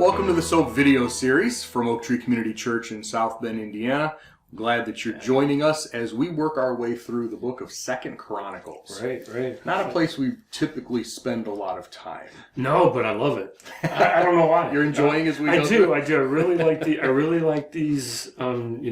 Welcome to the S.O.A.P video series from Oak Tree Community Church in South Bend, Indiana. Glad that you're joining us as we work our way through the book of 2 Chronicles. Right. Not a place we typically spend a lot of time. No, but I love it. I don't know why. You're enjoying as we go I do. I really like these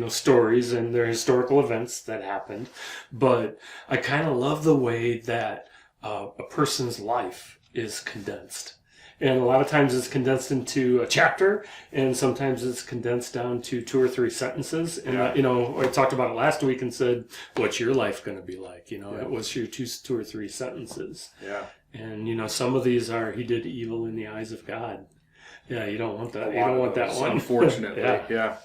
stories and their historical events that happened. But I kind of love the way that a person's life is condensed. And a lot of times it's condensed into a chapter, and sometimes it's condensed down to 2 or 3 sentences. And, I talked about it last week and said, what's your life going to be like? What's your two or 3 sentences? Yeah. And, some of these are, he did evil in the eyes of God. Yeah, you don't want that. You don't want that one. Unfortunately. Yeah.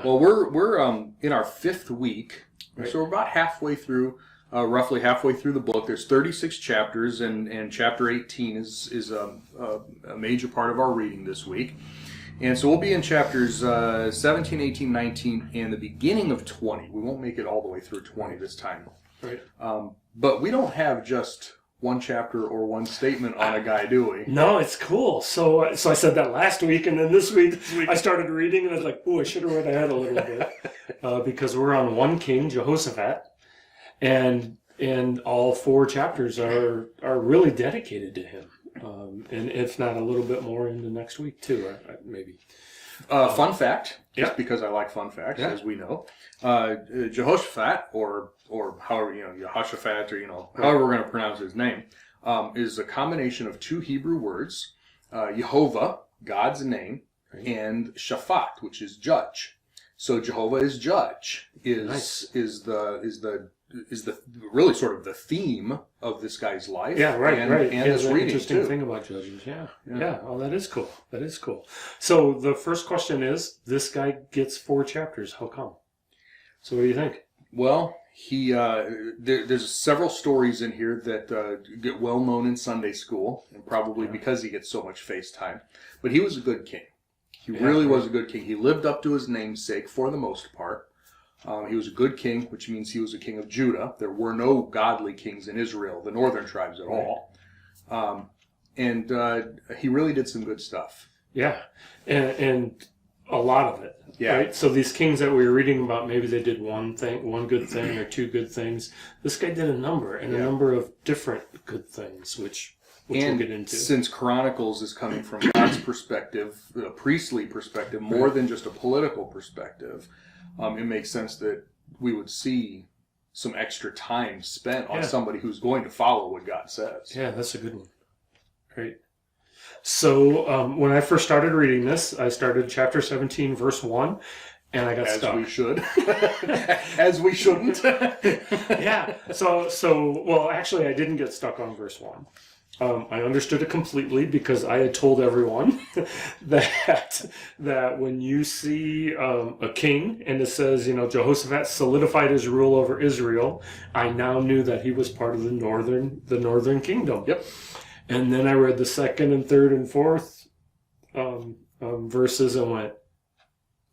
Well, we're in our 5th week, right. So we're about halfway through. Roughly halfway through the book. There's 36 chapters, and chapter 18 is a major part of our reading this week. And so we'll be in chapters 17, 18, 19, and the beginning of 20. We won't make it all the way through 20 this time. Right. But we don't have just one chapter or one statement on a guy, do we? No, it's cool. So I said that last week, and then this week I started reading, and I was like, oh, I should have read ahead a little bit. Because we're on 1 king, Jehoshaphat. And all 4 chapters are really dedicated to him, and if not a little bit more into next week too, maybe. Fun fact, just because I like fun facts, as we know, Jehoshaphat or however Jehoshaphat or however we're going to pronounce his name, is a combination of 2 Hebrew words, Yehovah, God's name, and Shaphat, which is judge. So Jehovah is judge is the really sort of the theme of this guy's life. Yeah, right. And this reading interesting too. thing about judges. Yeah. Oh, that is cool. So the first question is: this guy gets 4 chapters. How come? So what do you think? Well, there's several stories in here that get well known in Sunday school, and probably because he gets so much face time. But he was a good king. He really was a good king. He lived up to his namesake for the most part. He was a good king, which means he was a king of Judah. There were no godly kings in Israel, the northern tribes at all. And he really did some good stuff. Yeah, and a lot of it. Yeah. Right? So these kings that we were reading about, maybe they did one good thing or 2 good things. This guy did a number, and a number of different good things, which we'll get into. Since Chronicles is coming from God's perspective, a priestly perspective, more than just a political perspective, it makes sense that we would see some extra time spent on somebody who's going to follow what God says. Yeah, that's a good one. Great. So when I first started reading this, I started chapter 17, verse 1, and I got stuck. As we should. As we shouldn't. Yeah. Well, actually, I didn't get stuck on verse 1. I understood it completely because I had told everyone that when you see a king and it says, Jehoshaphat solidified his rule over Israel, I now knew that he was part of the northern kingdom. Yep. And then I read the 2nd and 3rd and 4th verses and went,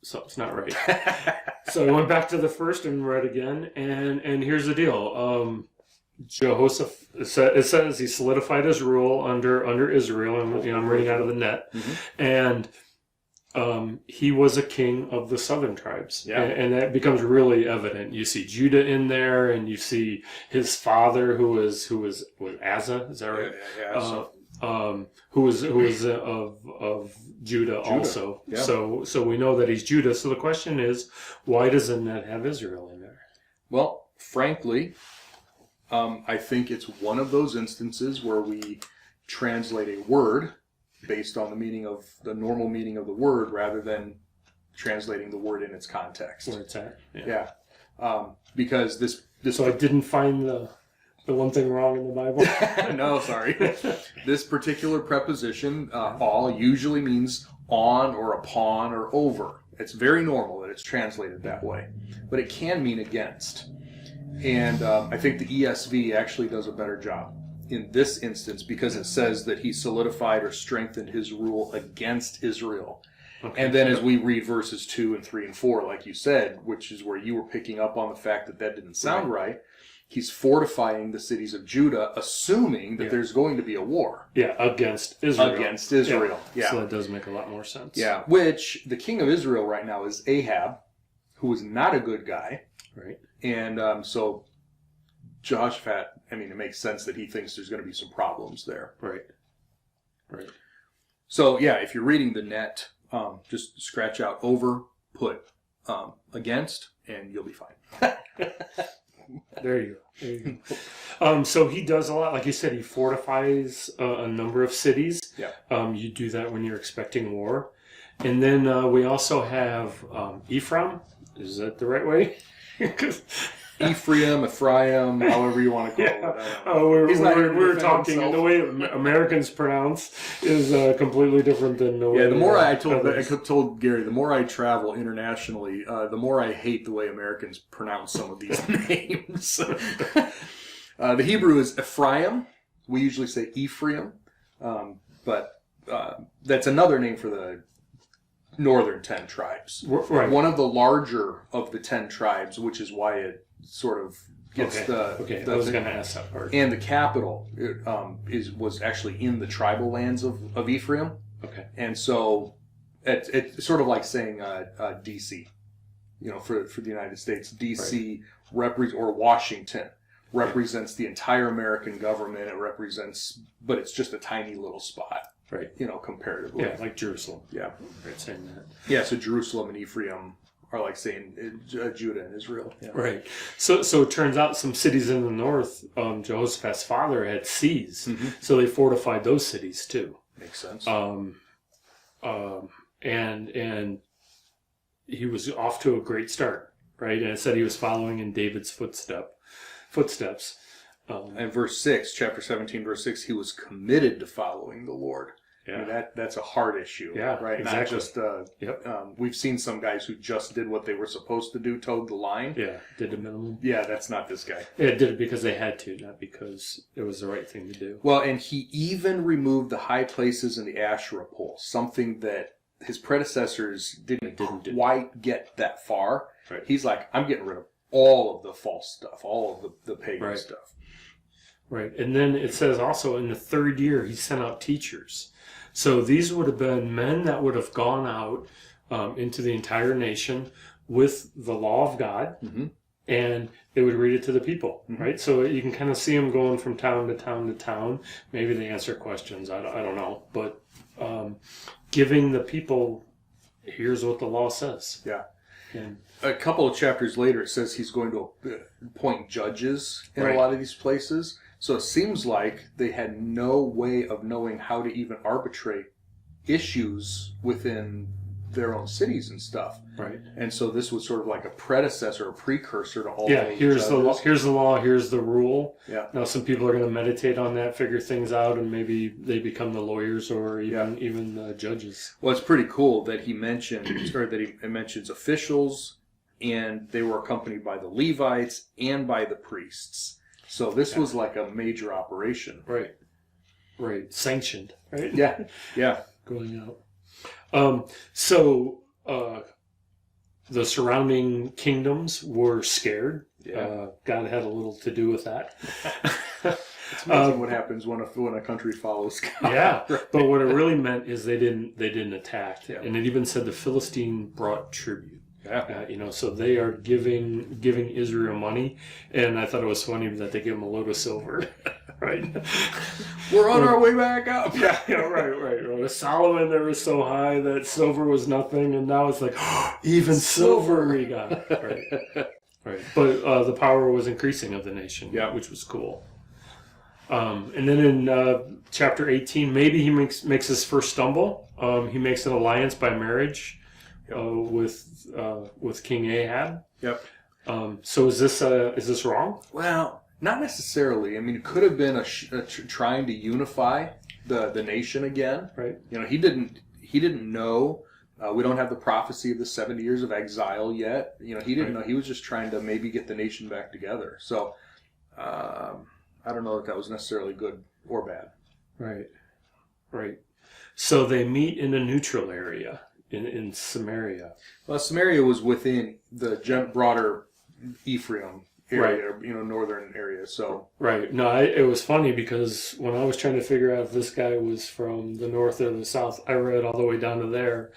something's not right. So I went back to the first and read again, and here's the deal. Jehoshaphat, it says he solidified his rule under Israel, and I'm reading out of the net, and he was a king of the southern tribes, and that becomes really evident. You see Judah in there, and you see his father, who was Asa, is that right? Yeah. Who was of Judah also. Yeah. So we know that he's Judah. So the question is, why doesn't that have Israel in there? Well, frankly, I think it's one of those instances where we translate a word based on the normal meaning of the word rather than translating the word in its context. Where it's at. Yeah. Because this. So I didn't find the one thing wrong in the Bible? No, sorry. This particular preposition, all, usually means on or upon or over. It's very normal that it's translated that way. But it can mean against. And I think the ESV actually does a better job in this instance because it says that he solidified or strengthened his rule against Israel. Okay. And then as we read verses 2 and 3 and 4, like you said, which is where you were picking up on the fact that didn't sound right, he's fortifying the cities of Judah, assuming that there's going to be a war. Yeah, against Israel. Yeah. So that does make a lot more sense. Yeah, which the king of Israel right now is Ahab, who is not a good guy. Right. And so Jehoshaphat, I mean, it makes sense that he thinks there's going to be some problems there. Right. Right. So, yeah, if you're reading the net, just scratch out over, put against, and you'll be fine. There you go. So he does a lot. Like you said, he fortifies a number of cities. Yeah. You do that when you're expecting war. And then we also have Ephraim. Is that the right way? Ephraim, however you want to call it. We're talking, the way Americans pronounce is completely different than the way... Yeah, the more I told Gary, the more I travel internationally, the more I hate the way Americans pronounce some of these names. The Hebrew is Ephraim. We usually say Ephraim, but that's another name for the northern 10 tribes. Right. One of the larger of the 10 tribes, which is why it sort of gets I was going to ask that part. And the capital was actually in the tribal lands of Ephraim. Okay. And so it's sort of like saying D.C. For the United States, D.C. or Washington represents the entire American government. It represents, but it's just a tiny little spot. Right. Comparatively. Yeah, like Jerusalem. Yeah. Right, saying that. Yeah, so Jerusalem and Ephraim are like saying Judah and Israel. Yeah. Right. So it turns out some cities in the north, Jehoshaphat's father had seized. Mm-hmm. So they fortified those cities too. Makes sense. And he was off to a great start, right? And it said he was following in David's footsteps. And verse 6, chapter 17, verse 6, he was committed to following the Lord. Yeah. I mean, that's a hard issue, right? Exactly. Not just, we've seen some guys who just did what they were supposed to do, towed the line. Yeah, did the minimum. Yeah, that's not this guy. Yeah, did it because they had to, not because it was the right thing to do. Well, and he even removed the high places in the Asherah pole, something that his predecessors didn't quite get that far. Right. He's like, I'm getting rid of all of the false stuff, all of the pagan stuff. Right. And then it says also in the third year, he sent out teachers. So these would have been men that would have gone out into the entire nation with the law of God, mm-hmm. and they would read it to the people, mm-hmm. right? So you can kind of see them going from town to town to town. Maybe they answer questions. I don't know. But giving the people, here's what the law says. Yeah. And a couple of chapters later, it says he's going to appoint judges in a lot of these places. So it seems like they had no way of knowing how to even arbitrate issues within their own cities and stuff. Right. And so this was sort of like a predecessor, a precursor to all those here's the law, here's the rule. Yeah. Now some people are going to meditate on that, figure things out, and maybe they become the lawyers or even the judges. Well, it's pretty cool that he mentions officials, and they were accompanied by the Levites and by the priests. So this was like a major operation. Right. Sanctioned, right? Yeah. Going out. So the surrounding kingdoms were scared. Yeah. God had a little to do with that. It's amazing what happens when a country follows God. Yeah, but what it really meant is they didn't attack. Yeah. And it even said the Philistine brought tribute. Yeah. So they are giving Israel money, and I thought it was funny that they give them a load of silver, right? We're on our way back up. Yeah, right. With Solomon, they were so high that silver was nothing, and now it's like, even silver we got. Right. But the power was increasing of the nation, which was cool. And then in chapter 18, maybe he makes his first stumble. He makes an alliance by marriage with King Ahab. Yep. So is this wrong? Well, not necessarily. I mean, it could have been trying to unify the nation again. Right. He didn't know. We don't have the prophecy of the 70 years of exile yet. He didn't know. He was just trying to maybe get the nation back together. So, I don't know if that was necessarily good or bad. Right. So they meet in a neutral area in Samaria. Well, Samaria was within the broader Ephraim area, northern area. So right. No, it was funny because when I was trying to figure out if this guy was from the north or the south, I read all the way down to there,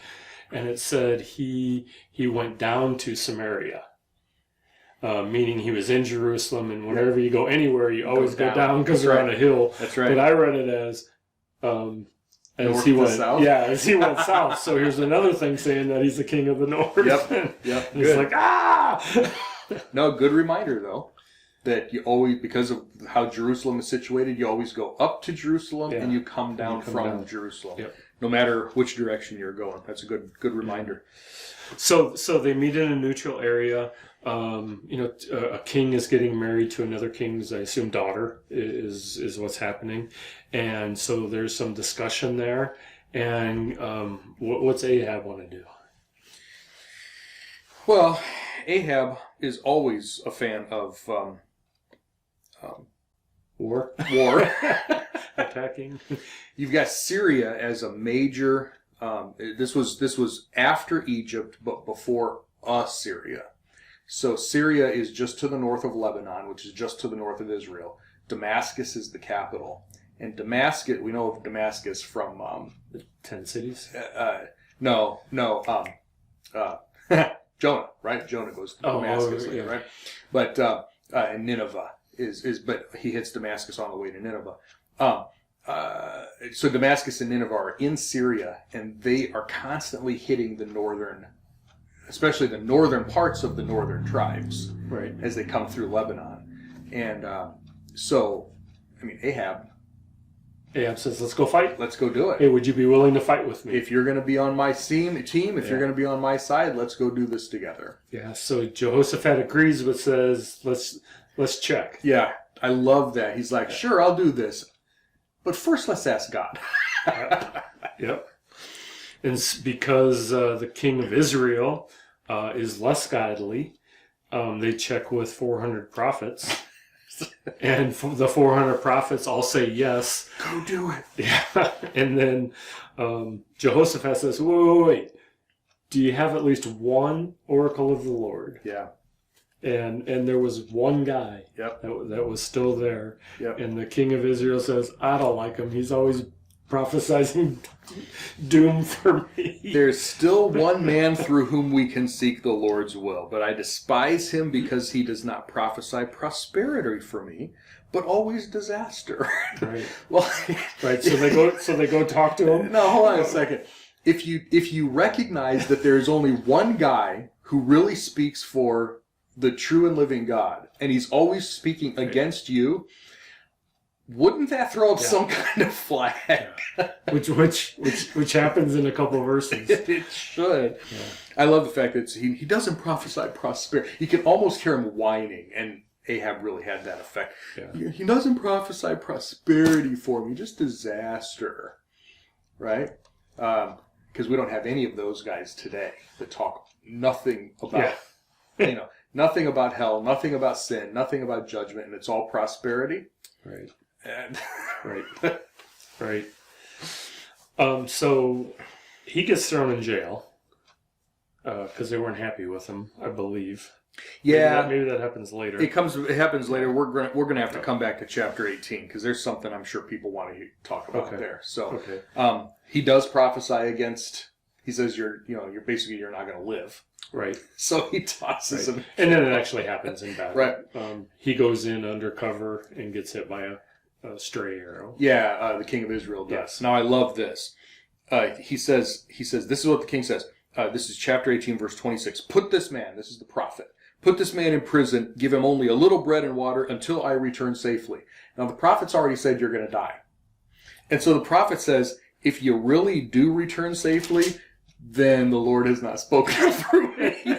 and it said he went down to Samaria. Meaning he was in Jerusalem, and whenever you go anywhere, you always go down because they're on a hill. That's right. But I read it as north he to went south? Yeah, as he went south. So here's another thing saying that he's the king of the north. Yep. And he's like, No, good reminder though, that you always, because of how Jerusalem is situated, you always go up to Jerusalem and you come down from Jerusalem. Yep. No matter which direction you're going. That's a good reminder. So they meet in a neutral area. A king is getting married to another king's, I assume, daughter is what's happening, and so there's some discussion there. And what's Ahab want to do? Well, Ahab is always a fan of War. Attacking. You've got Syria as a major. This was after Egypt, but before Assyria. So Syria is just to the north of Lebanon, which is just to the north of Israel. Damascus is the capital, and Damascus, we know of Damascus from the 10 cities. Jonah, right? Jonah goes to Damascus, right? But and Nineveh but he hits Damascus on the way to Nineveh. So Damascus and Nineveh are in Syria, and they are constantly hitting the northern, especially the northern parts of the northern tribes, right, as they come through Lebanon. And so, I mean, Ahab says, let's go fight. Let's go do it. Hey, would you be willing to fight with me? If you're going to be on my team, if you're going to be on my side, let's go do this together. Yeah, so Jehoshaphat agrees, but says, let's check. Yeah, I love that. He's like, sure, I'll do this. But first, let's ask God. Yep. And it's because the king of Israel is less godly, they check with 400 prophets. And the 400 prophets all say yes. Go do it. Yeah. And then Jehoshaphat says, wait. Do you have at least one oracle of the Lord? Yeah. And there was one guy that was still there. Yep. And the king of Israel says, I don't like him. He's always prophesizing doom for me. There's still one man through whom we can seek the Lord's will, but I despise him because he does not prophesy prosperity for me, but always disaster. Right. Well, right. So they go talk to him. No, hold on a second. If you recognize that there's only one guy who really speaks for the true and living God, and he's always speaking against you, wouldn't that throw up some kind of flag? Yeah. Which happens in a couple of verses. It should. Yeah. I love the fact that he doesn't prophesy prosperity. You can almost hear him whining, and Ahab really had that effect. Yeah. He doesn't prophesy prosperity for me, just disaster, right? Because we don't have any of those guys today that talk nothing about, nothing about hell, nothing about sin, nothing about judgment, and it's all prosperity. Right. And right. So he gets thrown in jail because they weren't happy with him, I believe. Yeah, maybe that happens later. It happens later. We're gonna have to come back to chapter 18 because there's something I'm sure people want to talk about there. So, he does prophesy against. He says you're not going to live. Right. So he tosses him, and then it actually happens in battle. Right. He goes in undercover and gets hit by a stray arrow. Yeah, the king of Israel does. Yes. Now I love this. He says this is what the king says. This is chapter 18, verse 26. Put this man, this is the prophet, put this man in prison, give him only a little bread and water until I return safely. Now the prophet's already said you're going to die. And so the prophet says, if you really do return safely, then the Lord has not spoken through me.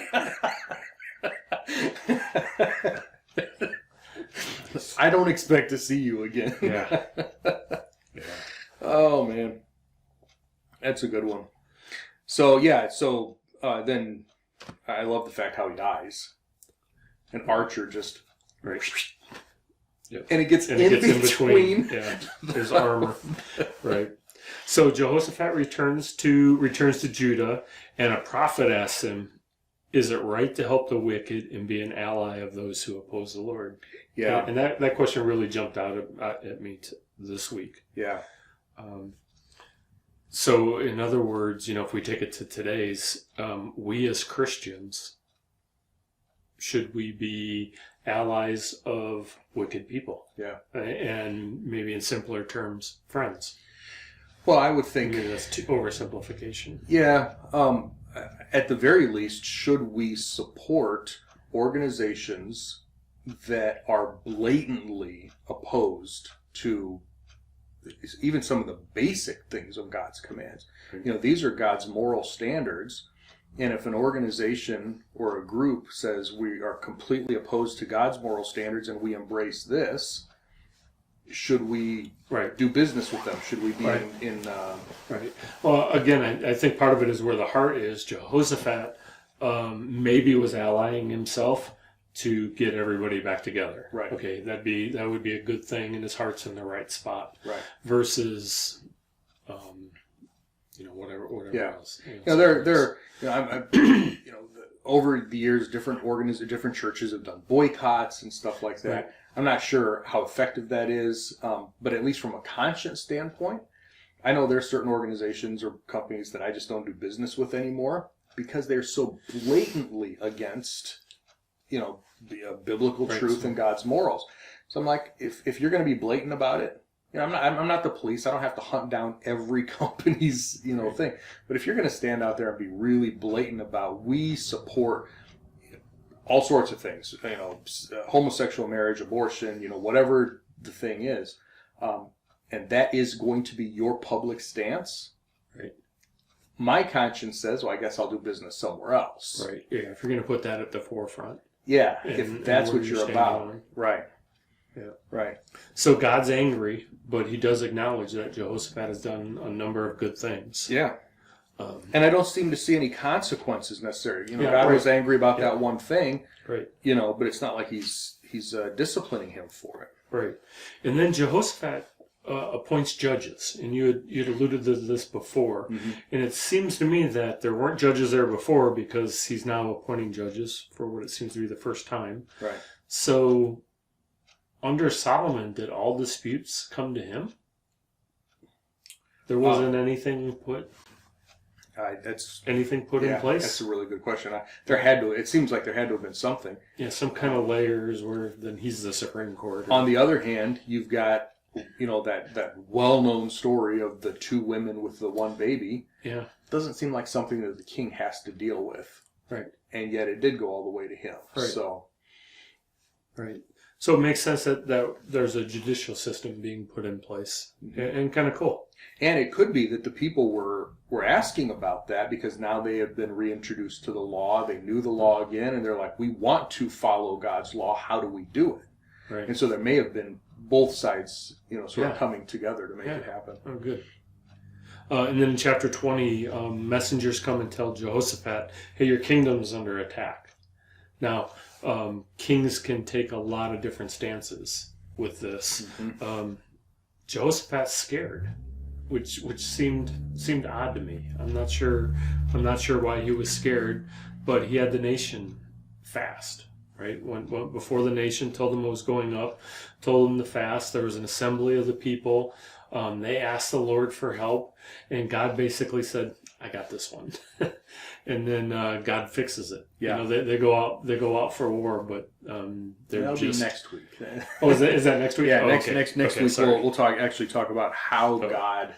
I don't expect to see you again. Yeah. Oh, man. That's a good one. So, then I love the fact how he dies. An archer just... Right. Yep. And it gets in between. Yeah, his armor. Right. So Jehoshaphat returns to Judah, and a prophet asks him, is it right to help the wicked and be an ally of those who oppose the Lord? Yeah. And that question really jumped out at me this week. Yeah. So, in other words, if we take it to today's, we as Christians, should we be allies of wicked people? Yeah. And maybe in simpler terms, friends. Well, I would think maybe that's oversimplification. Yeah. At the very least, should we support organizations that are blatantly opposed to even some of the basic things of God's commands? These are God's moral standards. And if an organization or a group says we are completely opposed to God's moral standards and we embrace this, should we do business with them? Should we be in Right. Well, again, I think part of it is where the heart is. Jehoshaphat maybe was allying himself to get everybody back together. Right. Okay, that would be a good thing, and his heart's in the right spot. Right. Versus, whatever else. Over the years, different churches have done boycotts and stuff like that. Right. I'm not sure how effective that is, but at least from a conscience standpoint, I know there are certain organizations or companies that I just don't do business with anymore because they're so blatantly against, the biblical truth and God's morals. So I'm like, if you're going to be blatant about it, I'm not the police. I don't have to hunt down every company's, thing. But if you're going to stand out there and be really blatant about we support all sorts of things, homosexual marriage, abortion, whatever the thing is, and that is going to be your public stance. Right. My conscience says, well, I guess I'll do business somewhere else. Right. Yeah. If you're going to put that at the forefront. Yeah. If that's what you're about. Right. Yeah. Right. So God's angry, but he does acknowledge that Jehoshaphat has done a number of good things. Yeah. And I don't seem to see any consequences necessarily. God was angry about that one thing. Right. But it's not like he's disciplining him for it. Right. And then Jehoshaphat appoints judges, and you'd alluded to this before. Mm-hmm. And it seems to me that there weren't judges there before because he's now appointing judges for what it seems to be the first time. Right. So under Solomon, did all disputes come to him? There wasn't anything put. Anything put in place? That's a really good question. It seems like there had to have been something. Yeah, some kind of layers where then he's the Supreme Court. On the other hand, you've got, that well-known story of the two women with the one baby. Yeah. Doesn't seem like something that the king has to deal with. Right. And yet it did go all the way to him. Right. So. Right. So it makes sense that there's a judicial system being put in place. Mm-hmm. And kind of cool. And it could be that the people were asking about that because now they have been reintroduced to the law. They knew the law again, and they're like, we want to follow God's law. How do we do it? Right. And so there may have been both sides, sort of coming together to make it happen. Oh, good. And then in chapter 20, messengers come and tell Jehoshaphat, hey, your kingdom's under attack. Now, kings can take a lot of different stances with this. Mm-hmm. Jehoshaphat's scared. Which seemed odd to me. I'm not sure why he was scared, but he had the nation fast, right? When before the nation told him what was going up, told him to fast. There was an assembly of the people. They asked the Lord for help, and God basically said, "I got this one," and then God fixes it. Yeah, they go out for war, but that'll be next week. Oh, is that next week? Yeah, oh, next week we'll talk about how God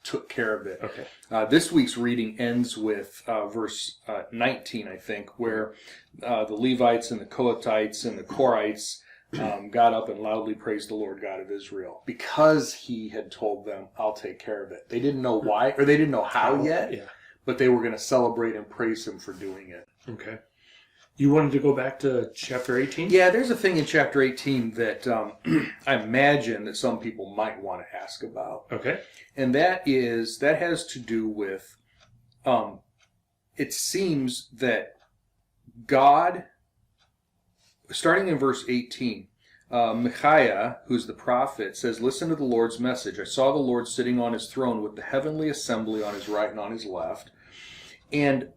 took care of it. Okay. This week's reading ends with verse 19, I think, where the Levites and the Kohathites and the Korites got up and loudly praised the Lord God of Israel because he had told them, I'll take care of it. They didn't know why, or they didn't know how yet, but they were going to celebrate and praise him for doing it. Okay. You wanted to go back to chapter 18? Yeah, there's a thing in chapter 18 that I imagine that some people might want to ask about. Okay. And that has to do with, it seems that God, starting in verse 18, Micaiah, who's the prophet, says, listen to the Lord's message. I saw the Lord sitting on his throne with the heavenly assembly on his right and on his left. And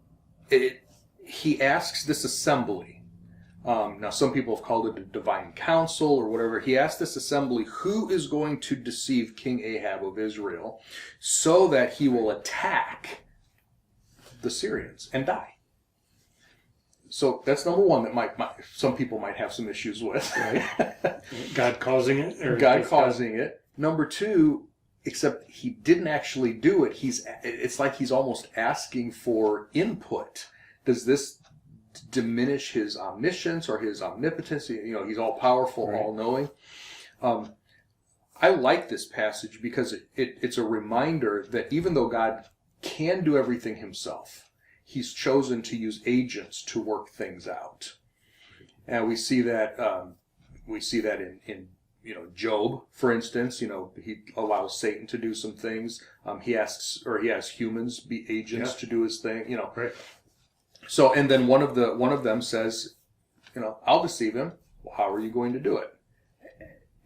he asks this assembly. Now, some people have called it a divine council or whatever. He asked this assembly, who is going to deceive King Ahab of Israel so that he will attack the Syrians and die? So that's number one that some people might have some issues with. Right. God causing it? Or God causing it. Number two, except he didn't actually do it. It's like he's almost asking for input. Does this diminish his omniscience or his omnipotence? He's all powerful, right, all knowing. I like this passage because it's a reminder that even though God can do everything himself, he's chosen to use agents to work things out. And we see that in Job, for instance. He allows Satan to do some things. He has humans be agents to do his thing. Right. So, and then one of them says, I'll deceive him. Well, how are you going to do it?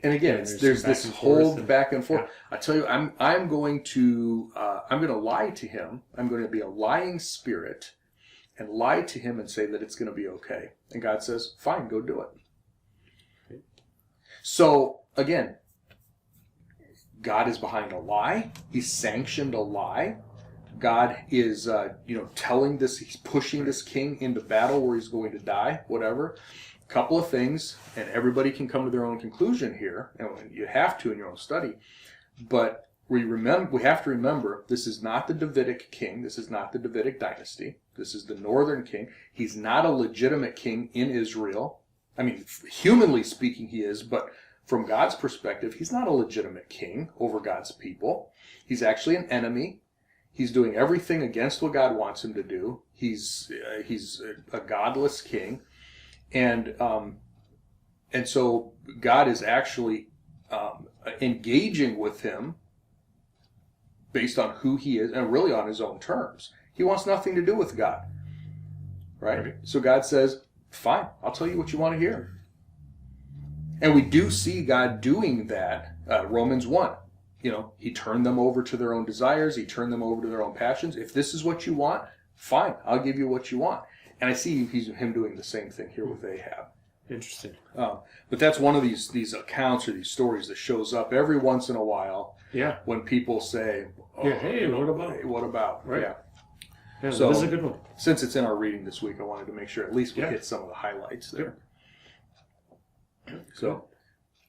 And again, there's this whole back and forth. I tell you, I'm going to lie to him. I'm going to be a lying spirit and lie to him and say that it's going to be okay. And God says, fine, go do it. Okay. So again, God is behind a lie. He's sanctioned a lie. God is, telling this, he's pushing this king into battle where he's going to die, whatever. Couple of things, and everybody can come to their own conclusion here, and you have to in your own study. But we have to remember, this is not the Davidic king. This is not the Davidic dynasty. This is the northern king. He's not a legitimate king in Israel. I mean, humanly speaking, he is, but from God's perspective, he's not a legitimate king over God's people. He's actually an enemy. He's doing everything against what God wants him to do. He's a godless king, and so God is actually engaging with him based on who he is, and really on his own terms. He wants nothing to do with God, right? So God says, "Fine, I'll tell you what you want to hear." And we do see God doing that. Romans 1. He turned them over to their own desires. He turned them over to their own passions. If this is what you want, fine, I'll give you what you want. And I see him doing the same thing here with Ahab. Interesting. But that's one of these accounts or these stories that shows up every once in a while. Yeah. When people say, hey, what about? Hey, what about? Right. Yeah. So this is a good one. Since it's in our reading this week, I wanted to make sure at least we hit some of the highlights there. So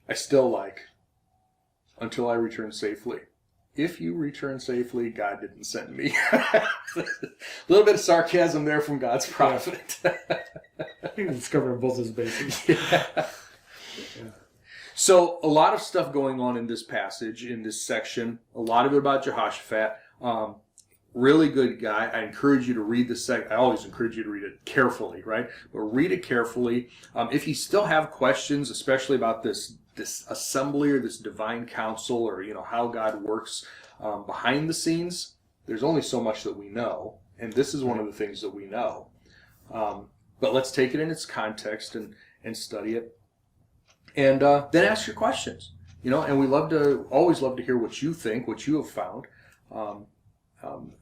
I still like, until I return safely. If you return safely, God didn't send me. A little bit of sarcasm there from God's prophet. I think it's covering both his bases. Yeah. So a lot of stuff going on in this passage, in this section. A lot of it about Jehoshaphat. Really good guy. I encourage you to read this. I always encourage you to read it carefully, right? But read it carefully. If you still have questions, especially about this assembly or this divine council, or how God works behind the scenes, there's only so much that we know, and this is one of the things that we know. But let's take it in its context and study it, and then ask your questions. And we always love to hear what you think, what you have found.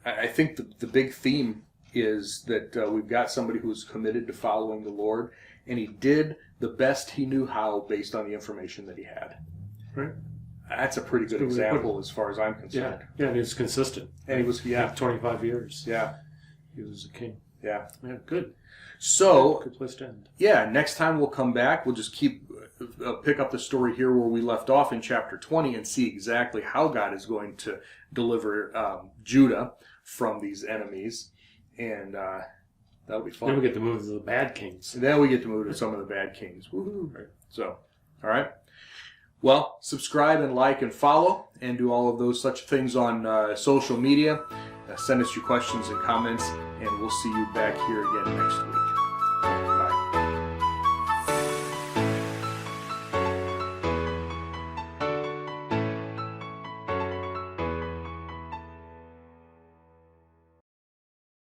I think the big theme is that we've got somebody who's committed to following the Lord, and he did the best he knew how based on the information that he had. Right. That's a pretty good example as far as I'm concerned. Yeah, and he was consistent. And he was, 25 years. Yeah. He was a king. Yeah. Yeah, good. So, good place to end. Yeah, next time we'll come back. We'll just pick up the story here where we left off in chapter 20 and see exactly how God is going to deliver Judah from these enemies. And that'll be fun. Then we get to move to the bad kings. And then we get to move to some of the bad kings. Woohoo! Right. So, all right. Well, subscribe and like and follow and do all of those such things on social media. Send us your questions and comments, and we'll see you back here again next week.